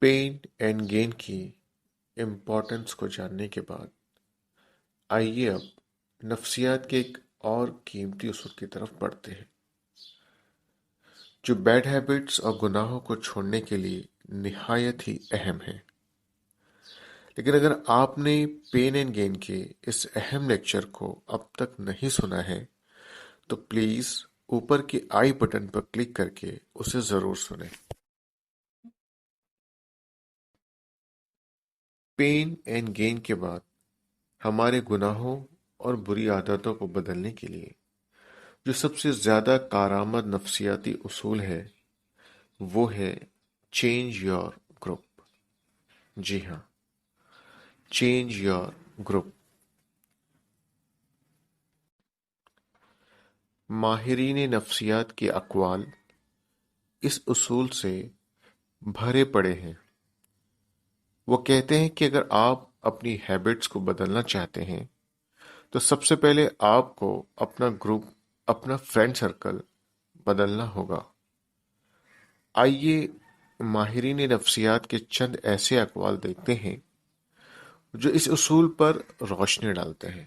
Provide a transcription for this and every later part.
Pain and gain کی importance کو جاننے کے بعد آئیے اب نفسیات کے ایک اور قیمتی اصول کی طرف بڑھتے ہیں جو بیڈ ہیبٹس اور گناہوں کو چھوڑنے کے لیے نہایت ہی اہم ہے۔ لیکن اگر آپ نے پین اینڈ گین کے اس اہم لیکچر کو اب تک نہیں سنا ہے تو پلیز اوپر کے آئی بٹن پر کلک کر کے اسے ضرور سنیں۔ پین اینڈ گین کے بعد ہمارے گناہوں اور بری عادتوں کو بدلنے کے لیے جو سب سے زیادہ کارآمد نفسیاتی اصول ہے وہ ہے چینج یور گروپ۔ جی ہاں، چینج یور گروپ۔ ماہرین نفسیات کے اقوال اس اصول سے بھرے پڑے ہیں۔ وہ کہتے ہیں کہ اگر آپ اپنی ہیبٹس کو بدلنا چاہتے ہیں تو سب سے پہلے آپ کو اپنا گروپ، اپنا فرینڈ سرکل بدلنا ہوگا۔ آئیے ماہرین نفسیات کے چند ایسے اقوال دیکھتے ہیں جو اس اصول پر روشنی ڈالتے ہیں۔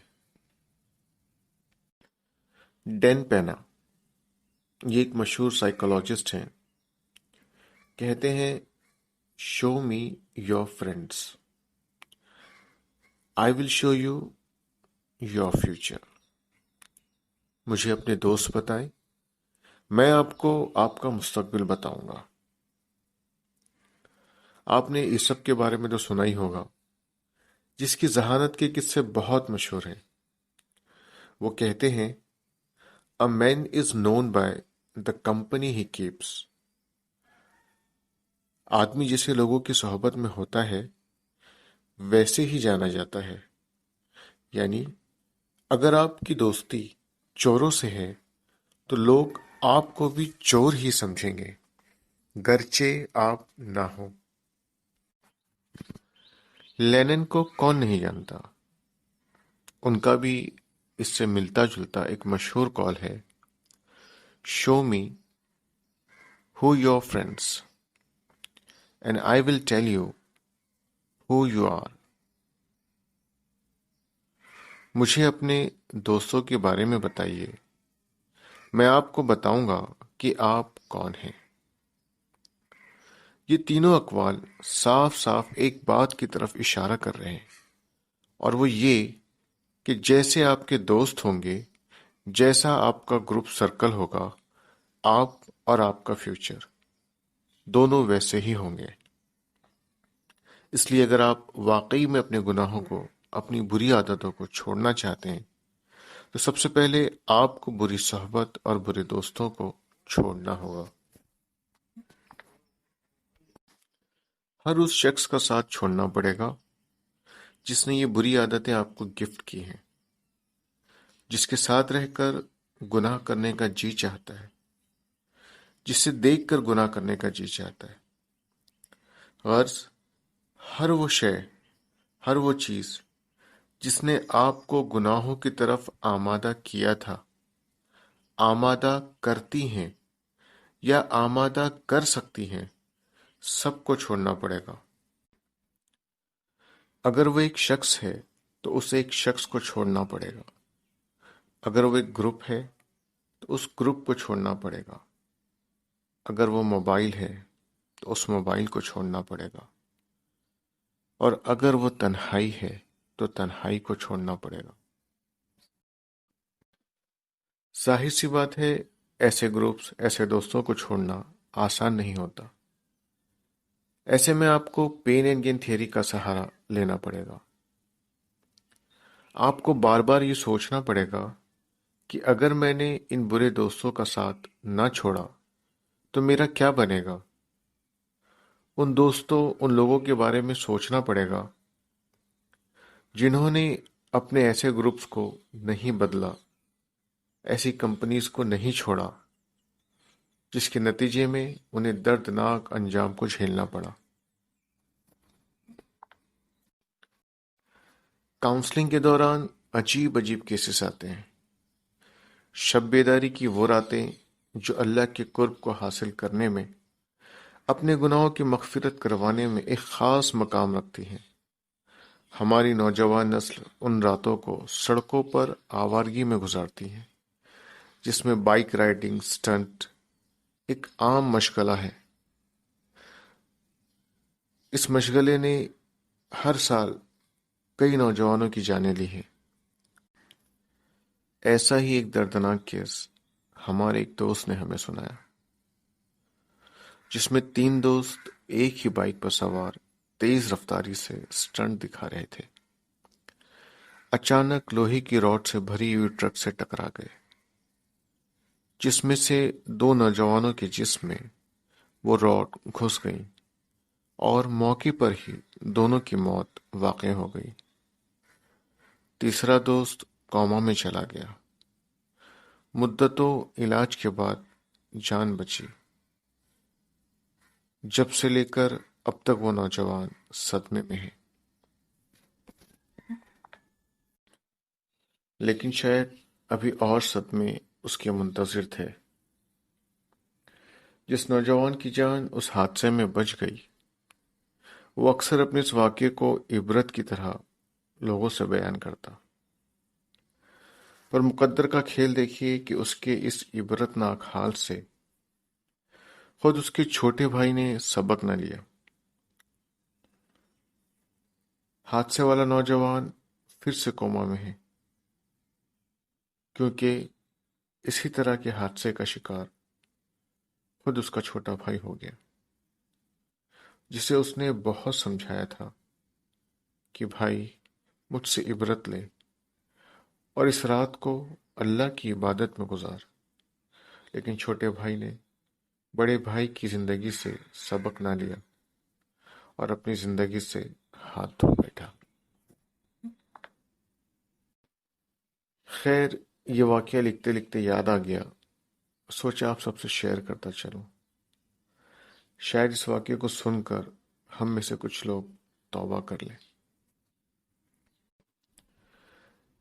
ڈین پینا، یہ ایک مشہور سائیکولوجسٹ ہیں، کہتے ہیں show me your friends, I will show you your future. مجھے اپنے دوست بتائیں، میں آپ کو آپ کا مستقبل بتاؤں گا۔ آپ نے اس سب کے بارے میں تو سنا ہی ہوگا، جس کی ذہانت کے قصے بہت مشہور ہیں۔ وہ کہتے ہیں A man is known by the company he keeps۔ آدمی جیسے لوگوں کی صحبت میں ہوتا ہے ویسے ہی جانا جاتا ہے۔ یعنی اگر آپ کی دوستی چوروں سے ہے تو لوگ آپ کو بھی چور ہی سمجھیں گے، گرچہ آپ نہ ہوں۔ لینن کو کون نہیں جانتا؟ ان کا بھی اس سے ملتا جلتا ایک مشہور قول ہے، show me who your friends and I will tell you who you are. مجھے اپنے دوستوں کے بارے میں بتائیے، میں آپ کو بتاؤں گا کہ آپ کون ہیں۔ یہ تینوں اقوال صاف صاف ایک بات کی طرف اشارہ کر رہے ہیں، اور وہ یہ کہ جیسے آپ کے دوست ہوں گے، جیسا آپ کا گروپ سرکل ہوگا، آپ اور آپ کا فیوچر دونوں ویسے ہی ہوں گے۔ اس لیے اگر آپ واقعی میں اپنے گناہوں کو، اپنی بری عادتوں کو چھوڑنا چاہتے ہیں تو سب سے پہلے آپ کو بری صحبت اور برے دوستوں کو چھوڑنا ہوگا۔ ہر اس شخص کا ساتھ چھوڑنا پڑے گا جس نے یہ بری عادتیں آپ کو گفٹ کی ہیں، جس کے ساتھ رہ کر گناہ کرنے کا جی چاہتا ہے، جس سے دیکھ کر گناہ کرنے کا جی چاہتا ہے۔ غرض ہر وہ شے، ہر وہ چیز جس نے آپ کو گناہوں کی طرف آمادہ کیا تھا، آمادہ کرتی ہیں یا آمادہ کر سکتی ہیں، سب کو چھوڑنا پڑے گا۔ اگر وہ ایک شخص ہے تو اسے ایک شخص کو چھوڑنا پڑے گا، اگر وہ ایک گروپ ہے تو اس گروپ کو چھوڑنا پڑے گا، اگر وہ موبائل ہے تو اس موبائل کو چھوڑنا پڑے گا، اور اگر وہ تنہائی ہے تو تنہائی کو چھوڑنا پڑے گا۔ ظاہر سی بات ہے، ایسے گروپس، ایسے دوستوں کو چھوڑنا آسان نہیں ہوتا۔ ایسے میں آپ کو پین اینڈ گین تھیوری کا سہارا لینا پڑے گا۔ آپ کو بار بار یہ سوچنا پڑے گا کہ اگر میں نے ان برے دوستوں کا ساتھ نہ چھوڑا تو میرا کیا بنے گا۔ ان دوستوں، ان لوگوں کے بارے میں سوچنا پڑے گا جنہوں نے اپنے ایسے گروپس کو نہیں بدلا، ایسی کمپنیز کو نہیں چھوڑا، جس کے نتیجے میں انہیں دردناک انجام کو جھیلنا پڑا۔ کاؤنسلنگ کے دوران عجیب عجیب کیسز آتے ہیں۔ شب بیداری کی وہ راتیں جو اللہ کے قرب کو حاصل کرنے میں اپنے گناہوں کی مغفرت کروانے میں ایک خاص مقام رکھتی ہیں۔ ہماری نوجوان نسل ان راتوں کو سڑکوں پر آوارگی میں گزارتی ہے جس میں بائک رائڈنگ سٹنٹ ایک عام مشغلہ ہے۔ اس مشغلے نے ہر سال کئی نوجوانوں کی جانیں لی ہیں۔ ایسا ہی ایک دردناک کیس ہمارے ایک دوست نے ہمیں سنایا، جس میں 3 دوست ایک ہی بائک پر سوار تیز رفتاری سے سٹنٹ دکھا رہے تھے۔ اچانک لوہے کی راڈ سے بھری ہوئی ٹرک سے ٹکرا گئے، جس میں سے 2 نوجوانوں کے جسم میں وہ راڈ گھس گئی اور موقع پر ہی دونوں کی موت واقع ہو گئی۔ تیسرا دوست کوما میں چلا گیا۔ مدتوں علاج کے بعد جان بچی۔ جب سے لے کر اب تک وہ نوجوان صدمے میں ہے، لیکن شاید ابھی اور صدمے اس کے منتظر تھے۔ جس نوجوان کی جان اس حادثے میں بچ گئی، وہ اکثر اپنے اس واقعے کو عبرت کی طرح لوگوں سے بیان کرتا، پر مقدر کا کھیل دیکھیے کہ اس کے اس عبرت ناک حال سے خود اس کے چھوٹے بھائی نے سبق نہ لیا۔ حادثے والا نوجوان پھر سے کوما میں ہے، کیونکہ اسی طرح کے حادثے کا شکار خود اس کا چھوٹا بھائی ہو گیا، جسے اس نے بہت سمجھایا تھا کہ بھائی مجھ سے عبرت لے اور اس رات کو اللہ کی عبادت میں گزار، لیکن چھوٹے بھائی نے بڑے بھائی کی زندگی سے سبق نہ لیا اور اپنی زندگی سے ہاتھ دھو بیٹھا۔ خیر، یہ واقعہ لکھتے لکھتے یاد آ گیا، سوچا آپ سب سے شیئر کرتا چلوں۔ شاید اس واقعے کو سن کر ہم میں سے کچھ لوگ توبہ کر لیں۔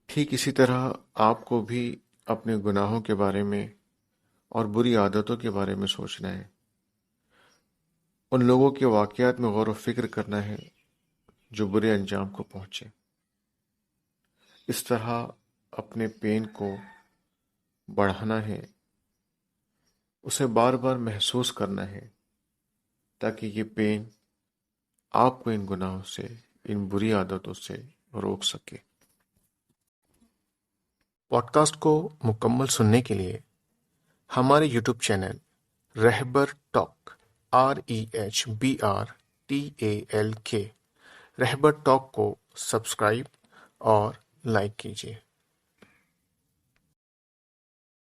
ٹھیک اسی طرح آپ کو بھی اپنے گناہوں کے بارے میں اور بری عادتوں کے بارے میں سوچنا ہے، ان لوگوں کے واقعات میں غور و فکر کرنا ہے جو برے انجام کو پہنچے۔ اس طرح اپنے پین کو بڑھانا ہے، اسے بار بار محسوس کرنا ہے، تاکہ یہ پین آپ کو ان گناہوں سے، ان بری عادتوں سے روک سکے۔ پوڈ کاسٹ کو مکمل سننے کے لیے ہمارے یوٹیوب چینل رہبر ٹاک REHBRTALK رہبر ٹاک کو سبسکرائب اور لائک کیجیے۔